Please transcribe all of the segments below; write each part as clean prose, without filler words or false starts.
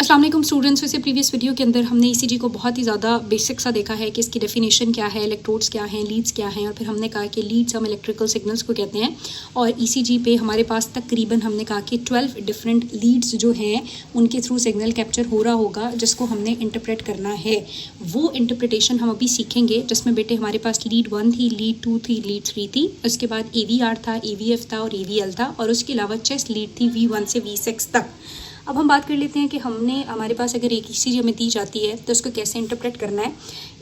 अस्सलाम वालेकुम स्टूडेंट्स। वैसे प्रीवियस वीडियो के अंदर हमने ईसीजी को बहुत ही ज़्यादा बेसिक सा देखा है कि इसकी डेफिनेशन क्या है, इलेक्ट्रोड्स क्या हैं, लीड्स क्या हैं, और फिर हमने कहा कि लीड्स हम इलेक्ट्रिकल सिग्नल्स को कहते हैं। और ईसीजी पे हमारे पास तकरीबन हमने कहा कि 12 डिफरेंट लीड्स जो हैं उनके थ्रू सिग्नल कैप्चर हो रहा होगा जिसको हमने इंटरप्रेट करना है। वो इंटरप्रिटेशन हम अभी सीखेंगे जिसमें बेटे हमारे पास लीड 1 थी, लीड 2 थी, लीड 3 थी, उसके बाद AVR था, AVF था और AVL था, और उसके अलावा चेस्ट लीड थी V1 से V6 तक। अब हम बात कर लेते हैं कि हमारे पास अगर एक ईसीजी हमें दी जाती है तो उसको कैसे इंटरप्रेट करना है।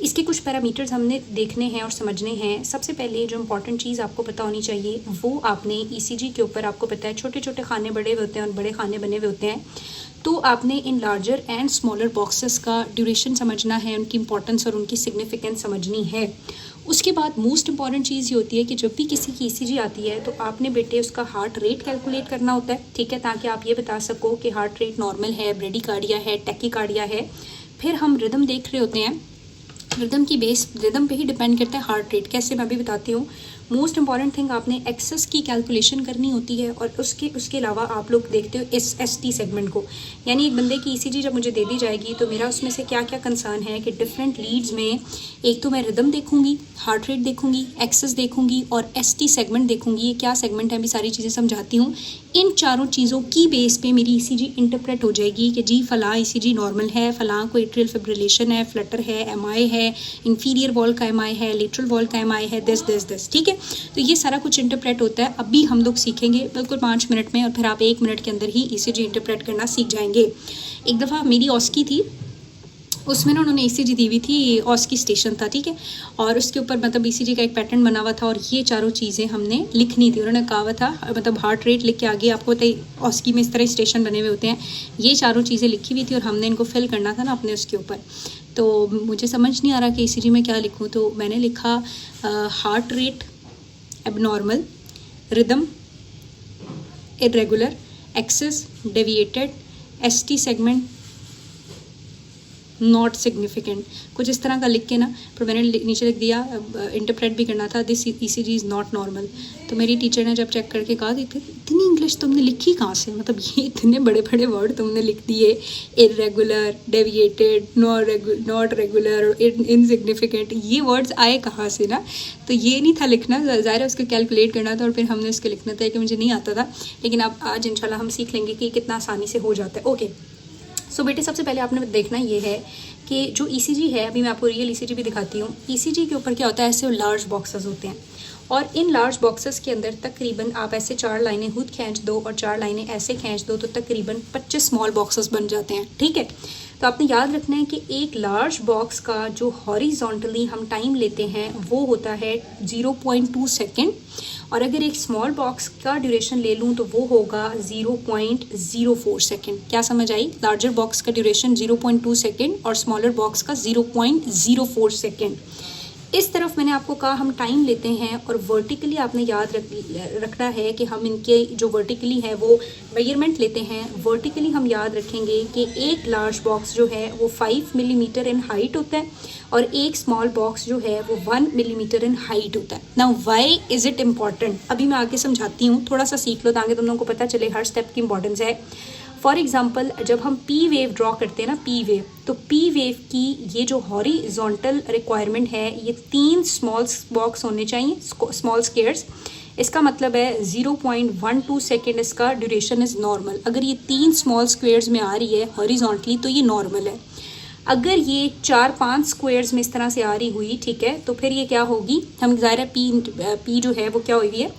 इसके कुछ पैरामीटर्स हमने देखने हैं और समझने हैं। सबसे पहले जो इंपॉर्टेंट चीज़ आपको पता होनी चाहिए वो आपने ईसीजी के ऊपर आपको पता है छोटे छोटे खाने बड़े हुए होते हैं और बड़े खाने बने हुए होते हैं। तो आपने in larger and smaller boxes का ड्यूरेशन समझना है, उनकी इंपॉर्टेंस और उनकी सिग्निफिकेंस समझनी है। उसके बाद मोस्ट इंपॉर्टेंट चीज़ ये होती है कि जब भी किसी की ईसीजी आती है तो आपने बेटे उसका हार्ट रेट कैलकुलेट करना होता है, ठीक है, ताकि आप ये बता सको कि हार्ट रेट नॉर्मल है, ब्रेडिकार्डिया है, टैकीकार्डिया है। फिर हम रिदम देख रहे होते हैं। रिदम पे ही डिपेंड करता है हार्ट रेट। कैसे, मैं भी बताती हूँ। मोस्ट इंपॉर्टेंट थिंग, आपने एक्सेस की कैलकुलेशन करनी होती है और उसके अलावा आप लोग देखते हो ST सेगमेंट को, यानी एक बंदे की ईसीजी जब मुझे दे दी जाएगी तो मेरा उसमें से क्या क्या कंसर्न है कि डिफरेंट लीड्स में एक तो मैं रिदम देखूंगी, हार्ट रेट देखूंगी, एक्सेस देखूंगी और ST सेगमेंट देखूंगी। ये क्या सेगमेंट है, अभी सारी चीज़ें समझाती हूँ। इन चारों चीज़ों की बेस पे मेरी ईसीजी इंटरप्रेट हो जाएगी कि जी फलां ईसीजी नॉर्मल है, फलां को एट्रियल फिब्रिलेशन है, फ्लटर है, MI है, इंफीरियर वॉल का MI है, लेटरल वॉल का MI है, दिस, ठीक है। तो ये सारा कुछ इंटरप्रेट होता है। अभी हम लोग सीखेंगे बिल्कुल 5 मिनट में, और फिर आप 1 मिनट के अंदर ही ईसीजी इंटरप्रेट करना सीख जाएंगे। एक दफ़ा मेरी ऑस्की थी, उसमें ना उन्होंने ईसीजी दी हुई थी, ऑस्की स्टेशन था, ठीक है, और उसके ऊपर मतलब ईसीजी का एक पैटर्न बना हुआ था और ये चारों चीज़ें हमने लिखनी थी। उन्होंने कहा हुआ था मतलब हार्ट रेट लिख के आगे, आपको पता ही ऑस्की में इस तरह स्टेशन बने हुए होते हैं, ये चारों चीज़ें लिखी हुई थी और हमने इनको फिल करना था ना अपने उसके ऊपर। तो मुझे समझ नहीं आ रहा कि ईसीजी में क्या लिखूँ, तो मैंने लिखा heart rate abnormal, rhythm irregular, axis deviated, ST segment not significant, कुछ इस तरह का लिख के ना, पर मैंने नीचे लिख दिया, इंटरप्रेट भी करना था, this ECG is not normal. तो मेरी टीचर ने जब चेक करके कहा कि इतनी इंग्लिश तुमने लिखी कहाँ से, मतलब ये इतने बड़े बड़े वर्ड तुमने लिख दिए, irregular, deviated, not regular, insignificant, ये वर्ड्स आए कहाँ से ना। तो ये नहीं था लिखना, ज़ाहिर है उसको कैलकुलेट करना था और फिर हमने उसको लिखना था, कि मुझे नहीं आता था, लेकिन अब आज इंशाल्लाह हम सीख लेंगे कि कितना आसानी से हो जाता है। ओके, सो बेटे सबसे पहले आपने देखना ये है कि जो ईसीजी है, अभी मैं आपको रियल ईसीजी भी दिखाती हूँ। ईसीजी के ऊपर क्या होता है, ऐसे लार्ज बॉक्सेस होते हैं और इन लार्ज बॉक्सेस के अंदर तकरीबन आप ऐसे 4 लाइनें खुद खींच दो और 4 लाइनें ऐसे खींच दो तो तकरीबन 25 स्मॉल बॉक्सेस बन जाते हैं, ठीक है। तो आपने याद रखना है कि एक लार्ज बॉक्स का जो हॉरिजॉन्टली हम टाइम लेते हैं वो होता है 0.2 सेकेंड, और अगर एक स्मॉल बॉक्स का ड्यूरेशन ले लूँ तो वो होगा 0.04 सेकेंड। क्या समझ आई? लार्जर बॉक्स का ड्यूरेशन 0.2 सेकेंड और स्मॉलर बॉक्स का 0.04 सेकेंड। इस तरफ मैंने आपको कहा हम टाइम लेते हैं, और वर्टिकली आपने याद रखना है कि हम इनके जो वर्टिकली है वो मेजरमेंट लेते हैं। वर्टिकली हम याद रखेंगे कि एक लार्ज बॉक्स जो है वो 5 मिलीमीटर इन हाइट होता है और एक स्मॉल बॉक्स जो है वो 1 मिलीमीटर इन हाइट होता है। Now why is it important, अभी मैं आगे समझाती हूँ, थोड़ा सा सीख लो ताकि तुम लोगों को पता चले हर स्टेप की इंपॉर्टेंस है। फॉर एग्जाम्पल, जब हम P वेव ड्रॉ करते हैं ना, P वेव, तो P वेव की ये जो हॉरिजॉन्टल रिक्वायरमेंट है, ये 3 स्मॉल बॉक्स होने चाहिए, स्मॉल स्क्वेयर्स। इसका मतलब है 0.12 सेकेंड इसका ड्यूरेशन इज़ नॉर्मल। अगर ये 3 स्मॉल स्क्वेयर्स में आ रही है हॉरिजॉन्टली तो ये नॉर्मल है। अगर ये 4-5 स्क्वेयर्स में इस तरह से आ रही हुई, ठीक है, तो फिर ये क्या होगी, हम ज़ाहिर है P जो है वो क्या हुई है,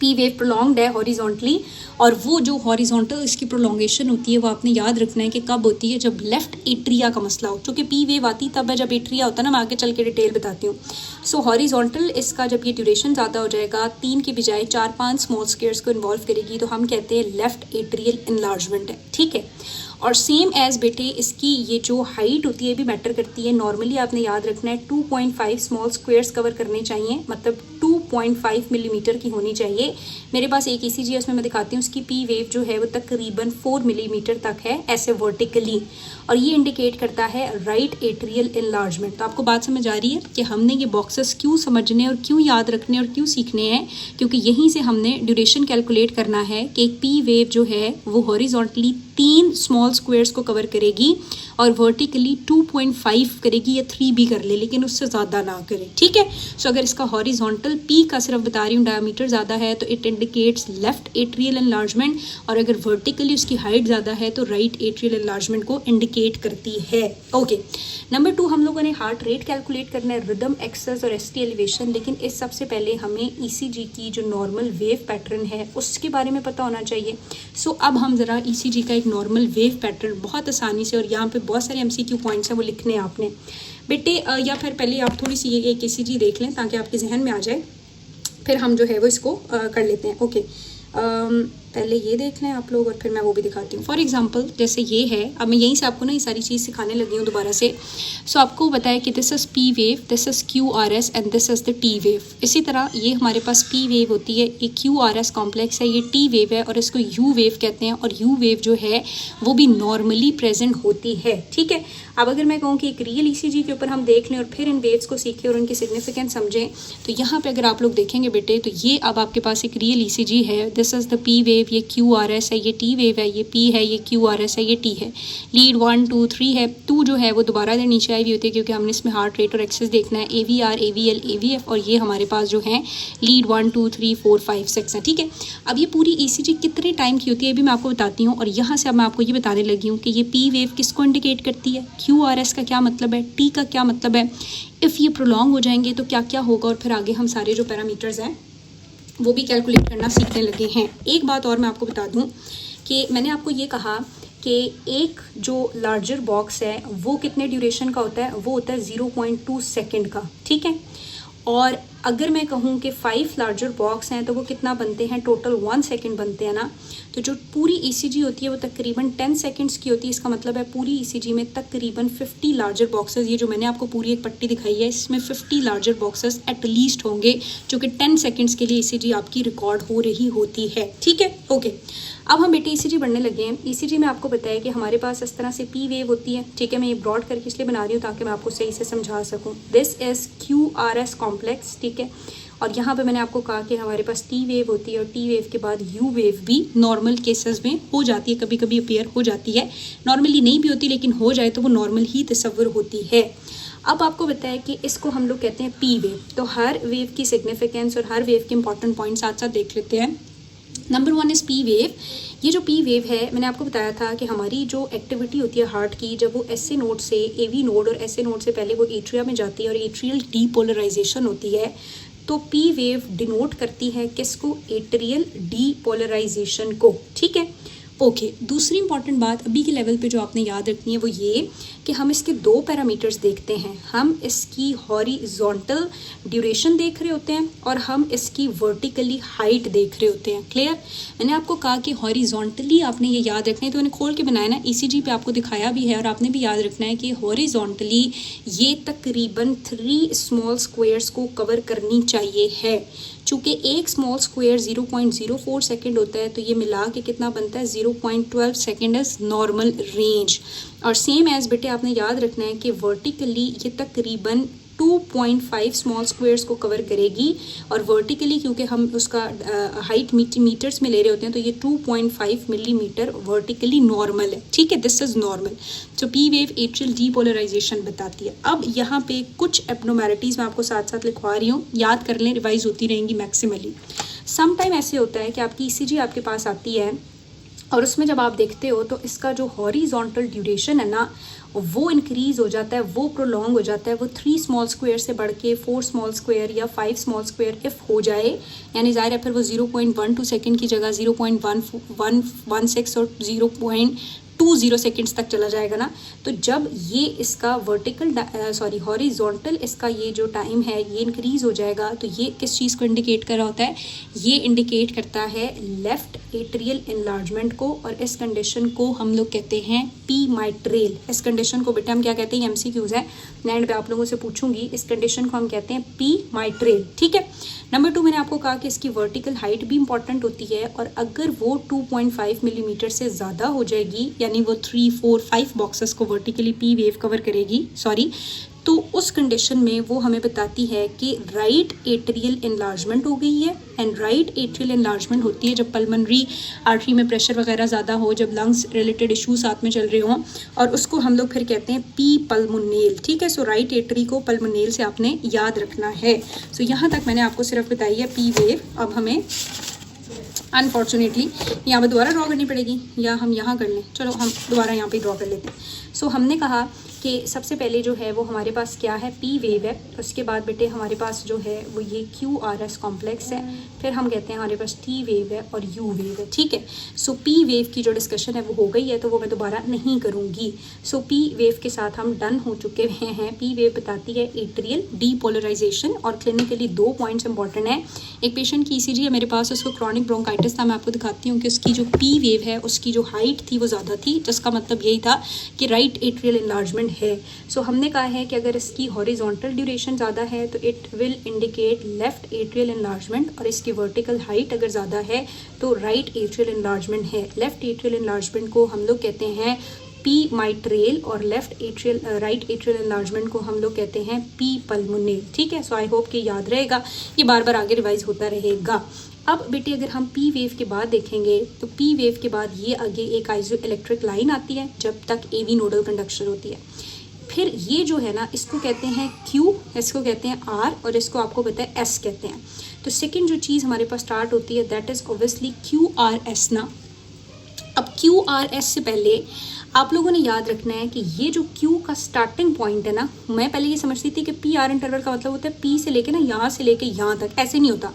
P वेव प्रोलॉन्ग्ड है हॉरिजॉन्टली, और वो जो हॉरिजॉन्टल इसकी प्रोलॉन्गेशन होती है वो आपने याद रखना है कि कब होती है, जब लेफ्ट एट्रिया का मसला हो। चूँकि P वेव आती तब है जब एट्रिया होता है ना, मैं आगे चल के डिटेल बताती हूँ। सो हॉरिजॉन्टल इसका जब ये ड्यूरेशन ज़्यादा हो जाएगा, 3 के बजाय 4-5 स्मॉल स्क्वेयर्स को इन्वॉल्व करेगी, तो हम कहते हैं लेफ्ट एट्रियल इनलार्जमेंट है, ठीक है। और सेम एज बेटे इसकी ये जो हाइट होती है भी मैटर करती है। नॉर्मली आपने याद रखना है 2.5 स्मॉल स्क्वेयर्स कवर करने चाहिए, मतलब 2.5 मिलीमीटर की होनी चाहिए। मेरे पास एक ईसीजी है, उसमें मैं दिखाती हूँ, उसकी P वेव जो है वो तकरीबन 4 मिलीमीटर तक है ऐसे वर्टिकली, और ये इंडिकेट करता है राइट एट्रियल इनलार्जमेंट। तो आपको बात समझ आ रही है कि हमने ये बॉक्सेस क्यों समझने और क्यों याद रखने और क्यों सीखने हैं, क्योंकि यहीं से हमने ड्यूरेशन कैलकुलेट करना है कि एक P वेव जो है वो हॉरिजॉन्टली 3 स्मॉल स्मॉल स्क्वायर्स को कवर करेगी और वर्टिकली 2.5 करेगी या 3 भी कर ले, लेकिन उससे ज़्यादा ना करे, ठीक है। सो अगर इसका हॉरिजॉन्टल पी का सिर्फ बता रही हूँ डायमीटर ज़्यादा है तो it indicates left atrial enlargement, और अगर वर्टिकली उसकी हाइट ज़्यादा है तो राइट एट्रियल एनलार्जमेंट को इंडिकेट करती है। ओके, नंबर 2 हम लोगों ने हार्ट रेट कैलकुलेट करना है, रिदम, एक्सेस और एसटी एलिवेशन, लेकिन इस सबसे पहले हमें ईसीजी की जो नॉर्मल वेव पैटर्न है उसके बारे में पता होना चाहिए। सो अब हम ज़रा ईसीजी का एक नॉर्मल वेव पैटर्न बहुत आसानी से, और यहाँ पे बहुत सारे एमसीक्यू पॉइंट्स हैं वो लिखने हैं आपने बेटे, या फिर पहले आप थोड़ी सी एक ईसीजी देख लें ताकि आपके जहन में आ जाए, फिर हम जो है वो इसको कर लेते हैं। ओके, पहले ये देख लें आप लोग और फिर मैं वो भी दिखाती हूँ। फॉर एग्जांपल जैसे ये है, अब मैं यहीं से आपको ना ये सारी चीज़ सिखाने लगी हूँ दोबारा से। सो आपको बताया कि this is P wave, this is Q R S and this is the T wave. इसी तरह ये हमारे पास पी वेव होती है, ये क्यू आर एस कॉम्प्लेक्स है, ये टी वेव है और इसको यू वेव कहते हैं, और यू वेव जो है वो भी नॉर्मली प्रेजेंट होती है, ठीक है। अब अगर मैं कहूँ कि एक रियल ईसीजी के ऊपर हम देख लें और फिर इन वेव्स को सीखें और उनकी सिग्निफिकेंस समझें, तो यहाँ पे अगर आप लोग देखेंगे बेटे तो ये अब आपके पास एक रियल ईसीजी है, this is the P wave, ये क्यू आर एस है, ये टी वेव है, ये पी है, ये क्यू आर एस है, ये टी है। लीड 1 2 3 है, 2 जो है वो दोबारा इधर नीचे आई हुई होती है क्योंकि हमने इसमें हार्ट रेट और एक्सेस देखना है, A V R, A V L, A V F, और ये हमारे पास जो है लीड 1 2 3 4 5 6 है, ठीक है। अब ये पूरी ईसीजी कितने टाइम की होती है ये भी मैं आपको बताती हूँ, और यहाँ से अब मैं आपको ये बताने लगी हूँ कि ये पी वेव किसको इंडिकेट करती है, क्यू आर एस का क्या मतलब है, टी का क्या मतलब है, इफ़ ये प्रोलॉन्ग हो जाएंगे तो क्या क्या होगा, और फिर आगे हम सारे जो पैरामीटर्स हैं वो भी कैलकुलेट करना सीखने लगे हैं। एक बात और मैं आपको बता दूं कि मैंने आपको ये कहा कि एक जो लार्जर बॉक्स है वो कितने ड्यूरेशन का होता है, वो होता है 0.2 सेकेंड का, ठीक है। और अगर मैं कहूँ कि 5 लार्जर बॉक्स हैं तो वो कितना बनते हैं, टोटल 1 सेकेंड बनते हैं ना। तो जो पूरी ईसीजी होती है वो तकरीबन 10 सेकंड्स की होती है। इसका मतलब है पूरी ईसीजी में तकरीबन 50 लार्जर बॉक्सेस, ये जो मैंने आपको पूरी एक पट्टी दिखाई है इसमें 50 लार्जर बॉक्सेस एटलीस्ट होंगे जो कि 10 सेकंड्स के लिए ईसीजी आपकी रिकॉर्ड हो रही होती है, ठीक है। ओके, अब हम बेटे ईसीजी बढ़ने लगे हैं। ईसीजी में आपको बताया कि हमारे पास इस तरह से पी वेव होती है, ठीक है। मैं ये ब्रॉड करके इसलिए बना रही हूँ ताकि मैं आपको सही से समझा सकूँ। This is Q R S complex, ठीक है। और यहाँ पे मैंने आपको कहा कि हमारे पास टी वेव होती है और टी वेव के बाद यू वेव भी नॉर्मल केसेस में हो जाती है, कभी कभी अपीयर हो जाती है, नॉर्मली नहीं भी होती लेकिन हो जाए तो वो नॉर्मल ही तस्वर होती है। अब आपको बताया कि इसको हम लोग कहते हैं पी वेव। तो हर वेव की सिग्निफिकेंस और हर वेव के इंपॉर्टेंट पॉइंट साथ साथ देख लेते हैं। Number 1 is P wave. ये जो पी वेव है मैंने आपको बताया था कि हमारी जो एक्टिविटी होती है हार्ट की, जब वो एस ए नोड से ए वी नोड और एस ए नोड से पहले वो एट्रिया में जाती है और एट्रियल डीपोलराइजेशन होती है, तो पी वेव डिनोट करती है किसको, एट्रियल डीपोलराइजेशन को, ठीक है। ओके, दूसरी इंपॉर्टेंट बात अभी के लेवल पे जो आपने याद रखनी है वो ये कि हम इसके 2 पैरामीटर्स देखते हैं। हम इसकी हॉरिजॉन्टल ड्यूरेशन देख रहे होते हैं और हम इसकी वर्टिकली हाइट देख रहे होते हैं। क्लियर? मैंने आपको कहा कि हॉरिजॉन्टली आपने ये याद रखना है, तो मैंने खोल के बनाया ना, ईसीजी पे आपको दिखाया भी है, और आपने भी याद रखना है कि हॉरिजॉन्टली ये तकरीबन 3 स्मॉल स्क्वायर्स को कवर करनी चाहिए है। चूँकि एक स्मॉल स्क्वायर 0.04 सेकेंड होता है तो ये मिला के कितना बनता है, 0.12 सेकेंड इज नॉर्मल रेंज। और सेम एज बेटे आपने याद रखना है कि वर्टिकली ये तकरीबन 2.5 स्मॉल स्क्वायर्स को कवर करेगी, और वर्टिकली क्योंकि हम उसका हाइट मीटर्स में ले रहे होते हैं तो ये 2.5 मिलीमीटर वर्टिकली नॉर्मल है, ठीक है। This is normal. तो पी वेव एट्रियल डीपोलराइजेशन बताती है। अब यहाँ पे कुछ एब्नॉर्मैलिटीज़ मैं आपको साथ साथ लिखवा रही हूँ, याद कर लें, रिवाइज होती रहेंगी मैक्सिमली। सम टाइम ऐसे होता है कि आपकी ईसीजी आपके पास आती है और उसमें जब आप देखते हो तो इसका जो हॉरिजॉन्टल ड्यूरेशन है ना वो इंक्रीज़ हो जाता है, वो प्रोलॉन्ग हो जाता है, वो 3 स्मॉल स्क्वायर से बढ़ के 4 स्मॉल स्क्वायर या 5 स्मॉल स्क्वायर इफ़ हो जाए, यानी ज़ाहिर है फिर वो 0.12 सेकेंड की जगह 0.116 और 0.20 सेकेंड्स तक चला जाएगा ना। तो जब ये इसका वर्टिकल हॉरिजॉन्टल इसका ये जो टाइम है ये इंक्रीज़ हो जाएगा, तो ये किस चीज़ को इंडिकेट कर रहा होता है, ये इंडिकेट करता है लेफ़्ट एट्रियल एनलार्जमेंट को, और इस कंडीशन को हम लोग कहते हैं पी माइट्रेल। इस कंडीशन को बेटा हम क्या कहते हैं, एमसीक्यूज़ है, मैं एंड पे आप लोगों से पूछूंगी। इस कंडीशन को हम कहते हैं पी माइट्रेल, ठीक है। नंबर 2 मैंने आपको कहा कि इसकी वर्टिकल हाइट भी इंपॉर्टेंट होती है, और अगर वो 2.5 मिलीमीटर से ज़्यादा हो जाएगी, यानी वो 3 4 5 बॉक्सेस को वर्टिकली पी वेव कवर करेगी, तो उस कंडीशन में वो हमें बताती है कि राइट एट्रियल एनलार्जमेंट हो गई है। एंड राइट एट्रियल एनलार्जमेंट होती है जब पल्मोनरी आर्टरी में प्रेशर वगैरह ज़्यादा हो, जब लंग्स रिलेटेड इशू साथ में चल रहे हों, और उसको हम लोग फिर कहते हैं पी पल्मोनेल। ठीक है, सो राइट एट्री को पल्मोनेल से आपने याद रखना है। सो यहाँ तक मैंने आपको सिर्फ बताई है पी वेव। अब हमें अनफॉर्चुनेटली यहाँ पे दोबारा ड्रॉ करनी पड़ेगी, या हम यहाँ कर लें, चलो हम दोबारा यहाँ पे ड्रॉ कर लेते हैं। सो हमने कहा कि सबसे पहले जो है वो हमारे पास क्या है, पी वेव है। उसके बाद बेटे हमारे पास जो है वो ये क्यू आर एस कॉम्प्लेक्स है। फिर हम कहते हैं हमारे पास टी वेव है और यू वेव है। ठीक है, सो पी वेव की जो डिस्कशन है वो हो गई है, तो वो मैं दोबारा नहीं करूँगी। सो पी वेव के साथ हम डन हो चुके हैं। पी वेव बताती है एट्रियल डीपोलराइजेशन, और क्लिनिकली 2 पॉइंट्स इंपॉर्टेंट हैं। एक पेशेंट की ईसीजी है मेरे पास, उसको क्रॉनिक ब्रोंकाइटिस था। मैं आपको दिखाती हूँ कि उसकी जो पी वेव है उसकी जो हाइट थी वो ज़्यादा थी, जिसका मतलब यही था कि राइट एट्रियल एनलार्जमेंट है। सो हमने कहा है कि अगर इसकी हॉरिजॉन्टल ड्यूरेशन ज़्यादा है तो it will indicate left atrial enlargement, और इसकी वर्टिकल हाइट अगर ज़्यादा है तो राइट एट्रियल एनलार्जमेंट है। लेफ्ट एट्रियल एनलार्जमेंट को हम लोग कहते हैं पी माइट्रेल, और left atrial right atrial enlargement को हम लोग कहते हैं पी पल्मोनेल। ठीक है, सो आई होप कि याद रहेगा, ये बार बार आगे रिवाइज होता रहेगा। अब बेटे अगर हम पी वेव के बाद देखेंगे तो पी वेव के बाद ये आगे एक आइजो इलेक्ट्रिक लाइन आती है जब तक एवी नोडल कंडक्शन होती है। फिर ये जो है ना, इसको कहते हैं क्यू, इसको कहते हैं आर, और इसको आपको पता है एस कहते हैं। तो सेकंड जो चीज़ हमारे पास स्टार्ट होती है that is obviously Q R S ना। अब क्यू आर एस से पहले आप लोगों ने याद रखना है कि ये जो क्यू का स्टार्टिंग पॉइंट है ना, मैं पहले ये समझती थी कि पी आर इंटरवल का मतलब होता है पी से लेके ना यहाँ से लेके यहाँ तक, ऐसे नहीं होता।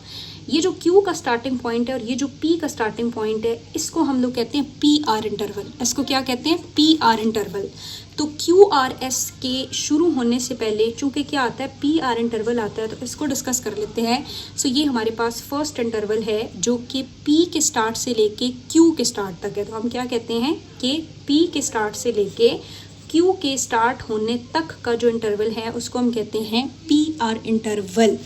ये जो क्यू का स्टार्टिंग पॉइंट है और ये जो पी का स्टार्टिंग पॉइंट है, इसको हम लोग कहते हैं पी आर इंटरवल। इसको क्या कहते हैं, पी आर इंटरवल। तो क्यू आर एस के शुरू होने से पहले चूंकि क्या आता है, पी आर इंटरवल आता है, तो इसको डिस्कस कर लेते हैं। सो ये हमारे पास फर्स्ट इंटरवल है जो कि पी के स्टार्ट से लेके क्यू के स्टार्ट तक है। तो हम क्या कहते हैं कि पी के स्टार्ट से लेके क्यू के स्टार्ट होने तक का जो इंटरवल है उसको हम कहते हैं पी आर इंटरवल।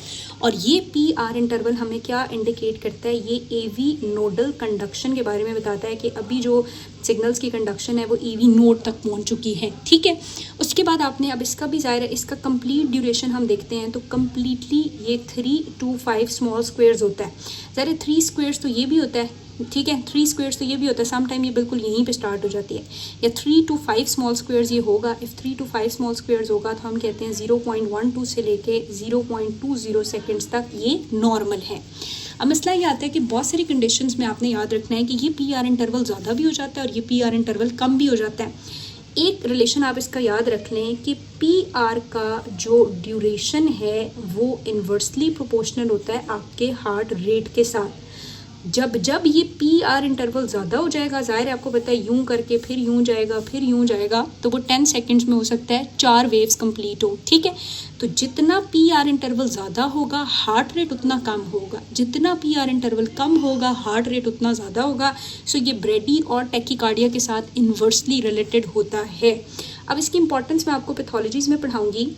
और ये पी आर इंटरवल हमें क्या इंडिकेट करता है, ये एवी नोडल कंडक्शन के बारे में बताता है कि अभी जो सिग्नल्स की कंडक्शन है वो एवी नोड तक पहुंच चुकी है। ठीक है, उसके बाद आपने अब इसका भी ज़ाहिर है, इसका कंप्लीट ड्यूरेशन हम देखते हैं तो कम्प्लीटली ये 3 to 5 स्मॉल स्क्वेयर्स होता है। ज़ाहिर है 3 स्क्वेयर्स तो ये भी होता है, ठीक है, 3 स्क्वेयर्स तो ये भी होता है, सम टाइम ये बिल्कुल यहीं पे स्टार्ट हो जाती है, या 3 to 5 स्मॉल स्क्वेयर्स ये होगा। इफ़ 3 to 5 स्मॉल स्क्वेयर्स होगा तो हम कहते हैं 0.12 से लेके 0.20 सेकेंड्स तक ये नॉर्मल है। अब मसला ये आता है कि बहुत सारी कंडीशंस में आपने याद रखना है कि ये पी आर इंटरवल ज़्यादा भी हो जाता है और ये पी आर इंटरवल कम भी हो जाता है। एक रिलेशन आप इसका याद रख लें कि पी आर का जो ड्यूरेशन है वो इन्वर्सली प्रोपोर्शनल होता है आपके हार्ट रेट के साथ। जब ये पी आर इंटरवल ज़्यादा हो जाएगा, ज़ाहिर है आपको पता है यूं करके फिर यूं जाएगा फिर यूं जाएगा, तो वो 10 सेकेंड्स में हो सकता है 4 वेव्स कंप्लीट हो। ठीक है, तो जितना पी आर इंटरवल ज़्यादा होगा हार्ट रेट उतना कम होगा, जितना पी आर इंटरवल कम होगा हार्ट रेट उतना ज़्यादा होगा। सो ये ब्रेडी और टैकीकार्डिया के साथ इन्वर्सली रिलेटेड होता है। अब इसकी इंपॉर्टेंस मैं आपको पैथोलॉजीज़ में पढ़ाऊँगी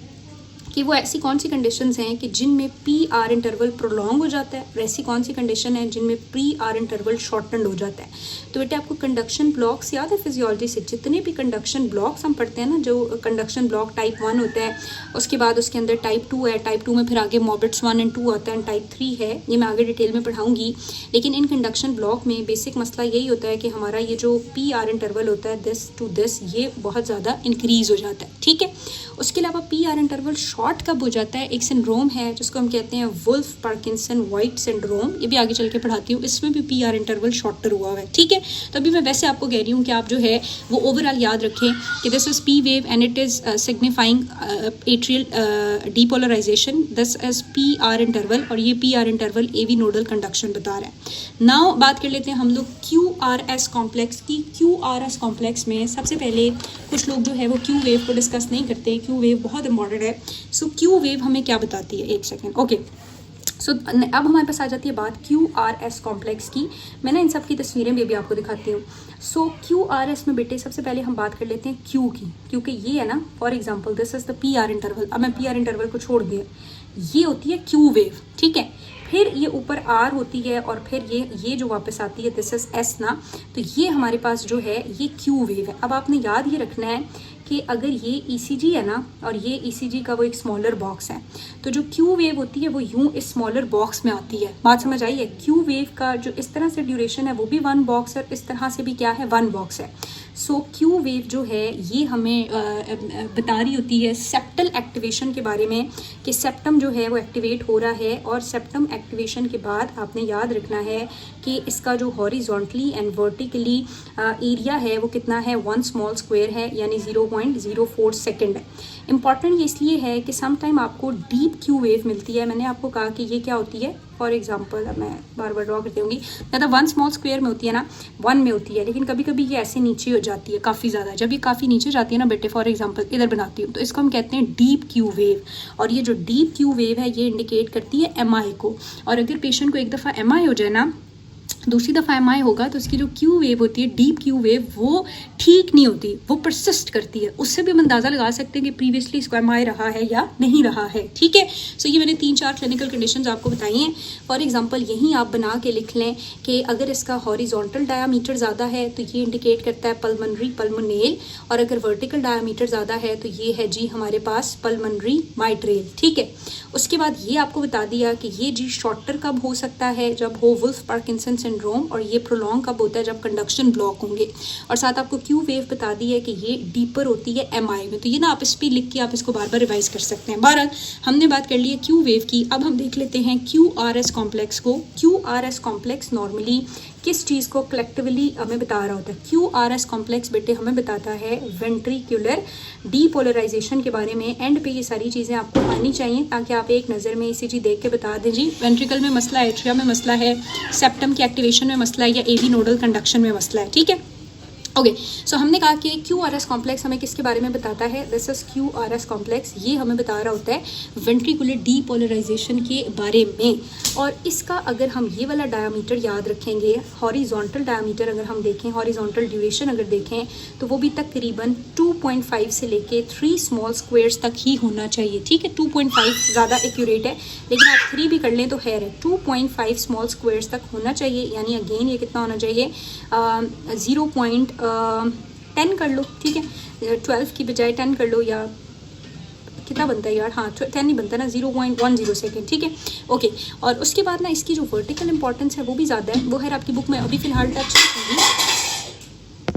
कि वो ऐसी कौन सी कंडीशंस हैं कि जिनमें पी आर इंटरवल प्रोलॉन्ग हो जाता है और ऐसी कौन सी कंडीशन है जिनमें पी आर इंटरवल शॉर्टनड हो जाता है। तो बेटे आपको कंडक्शन ब्लॉक्स याद है फिजियोलॉजी से, जितने भी कंडक्शन ब्लॉक्स हम पढ़ते हैं ना, जो कंडक्शन ब्लॉक टाइप 1 होता है, उसके बाद उसके अंदर टाइप 2 है, टाइप 2 में फिर आगे मॉबिट्स 1 और 2 आता है, टाइप 3 है, ये मैं आगे डिटेल में पढ़ाऊँगी। लेकिन इन कंडक्शन ब्लॉक में बेसिक मसला यही होता है कि हमारा ये जो पी आर इंटरवल होता है दिस टू दिस, ये बहुत ज़्यादा इंक्रीज़ हो जाता है। ठीक है, उसके अलावा पी आर इंटरवल शॉर्ट कब हो जाता है, एक सिंड्रोम है जिसको हम कहते हैं वुल्फ पार्किंसन वाइट सिंड्रोम, ये भी आगे चल के पढ़ाती हूँ, इसमें भी पी आर इंटरवल शॉर्टर हुआ है। ठीक है, तो अभी मैं वैसे आपको कह रही हूँ कि आप जो है वो ओवरऑल याद रखें कि this is P wave and it is signifying atrial depolarisation, this is P R interval, और ये P R interval AV nodal conduction बता रहा है। नाउ बात कर लेते हैं हम लोग क्यू आर एस कॉम्प्लेक्स की। क्यू आर एस कॉम्प्लेक्स में सबसे पहले कुछ लोग जो है वो क्यू वेव को डिस्कस नहीं करते, क्यू वेव बहुत इंपॉर्टेंट है। सो क्यू वेव हमें क्या बताती है, एक सेकेंड, ओके। सो अब हमारे पास आ जाती है बात क्यू आर एस कॉम्प्लेक्स की। मैं ना इन सब की तस्वीरें भी आपको दिखाती हूँ। सो क्यू आर एस में बेटे सबसे पहले हम बात कर लेते हैं क्यू की, क्योंकि ये है ना, for example this is the P R interval. अब मैं पी आर इंटरवल को छोड़ दिया, ये होती है क्यू वेव। ठीक है, फिर ये ऊपर आर होती है और फिर ये जो वापस आती है दिस इज एस ना, तो ये हमारे पास जो है ये क्यू वेव है। अब आपने याद ये रखना है कि अगर ये ECG है ना और ये ECG का वो एक स्मॉलर बॉक्स है, तो जो Q वेव होती है वो यूं इस स्मॉलर बॉक्स में आती है। बात समझ आई है? Q वेव का जो इस तरह से ड्यूरेशन है वो भी 1 बॉक्स है, इस तरह से भी क्या है 1 बॉक्स है। सो Q वेव जो है ये हमें बता रही होती है सेप्टल एक्टिवेशन के बारे में, कि सेप्टम जो है वो एक्टिवेट हो रहा है, और सेप्टम एक्टिवेशन के बाद आपने याद रखना है कि इसका जो हॉरिजॉन्टली एंड वर्टिकली एरिया है वो कितना है, 1 स्मॉल स्क्वायर है, यानी 0.04 सेकेंड है। इंपॉर्टेंट ये इसलिए है कि सम टाइम आपको डीप Q वेव मिलती है। मैंने आपको कहा कि ये क्या होती है, फॉर एग्जांपल अब मैं बार बार ड्रॉ करती हूँगी, मतलब 1 स्मॉल स्क्वायर में होती है ना, 1 में होती है, लेकिन कभी कभी ये ऐसे नीचे हो जाती है काफ़ी ज़्यादा। जब ये काफ़ी नीचे जाती है ना बेटे, फॉर एग्जांपल इधर बनाती हूँ, तो इसको हम कहते हैं डीप Q वेव। और ये जो डीप Q वेव है ये इंडिकेट करती है MI को। और अगर पेशेंट को एक दफ़ा MI हो जाए ना, दूसरी दफ़ा MI होगा, तो उसकी जो Q वेव होती है, डीप Q वेव, वो ठीक नहीं होती, वो परसिस्ट करती है। उससे भी हम अंदाज़ा लगा सकते हैं कि प्रीवियसली इसको MI रहा है या नहीं रहा है। ठीक है, सो ये मैंने 3-4 क्लिनिकल कंडीशंस आपको बताई हैं। फॉर एग्जांपल यहीं आप बना के लिख लें कि अगर इसका हॉरिजॉन्टल डायामीटर ज़्यादा है तो ये इंडिकेट करता है पल्मोनरी पल्मोनेल, और अगर वर्टिकल डायामीटर ज़्यादा है तो ये है जी हमारे पास पल्मोनरी माइट्रेल। ठीक है, उसके बाद ये आपको बता दिया कि ये जी शॉर्टर कब हो सकता है, जब हो वुल्फ पार्किंसन सिंड्रोम, और ये प्रोलॉन्ग कब होता है, जब कंडक्शन ब्लॉक होंगे। और साथ आपको Q वेव बता दी है कि ये डीपर होती है MI में। तो ये ना आप इस पर लिख के आप इसको बार बार रिवाइज कर सकते हैं। बहरहाल हमने बात कर ली है Q वेव की। अब हम देख लेते हैं QRS कॉम्प्लेक्स को। QRS कॉम्प्लेक्स नॉर्मली किस चीज़ को कलेक्टिवली हमें बता रहा होता है? QRS कॉम्प्लेक्स बेटे हमें बताता है वेंट्रिकुलर डीपोलराइजेशन के बारे में। एंड पे ये सारी चीज़ें आपको आनी चाहिए ताकि आप एक नज़र में ECG देख के बता दें जी वेंट्रिकल में मसला है, एट्रिया में मसला है, सेप्टम की एक्टिवेशन में मसला है, या AV नोडल कंडक्शन में मसला है। ठीक है, ओके, सो हमने कहा कि QRS कॉम्प्लेक्स हमें किसके बारे में बताता है? This is QRS complex. ये हमें बता रहा होता है वेंट्रिकुलर डीपोलराइजेशन के बारे में। और इसका अगर हम ये वाला डायामीटर याद रखेंगे, हॉरिजॉन्टल डायामीटर अगर हम देखें, हॉरिजॉन्टल ड्यूरेशन अगर देखें, तो वो भी तकरीबन 2.5 से लेके 3 स्मॉल स्क्वायर्स तक ही होना चाहिए। ठीक है, 2.5 ज़्यादा एक्यूरेट है, लेकिन आप 3 भी कर लें तो खैर है। 2.5 स्मॉल स्क्वायर्स तक होना चाहिए, यानी अगेन ये कितना होना चाहिए, 0.10 कर लो। ठीक है, 12 की बजाय 10 कर लो, या कितना बनता है यार, हाँ 10 नहीं बनता ना, 0.10 सेकेंड। ठीक है, ओके। और उसके बाद ना इसकी जो वर्टिकल इंपॉर्टेंस है वो भी ज़्यादा है, वो है आपकी बुक में अभी फ़िलहाल टच नहीं होगी,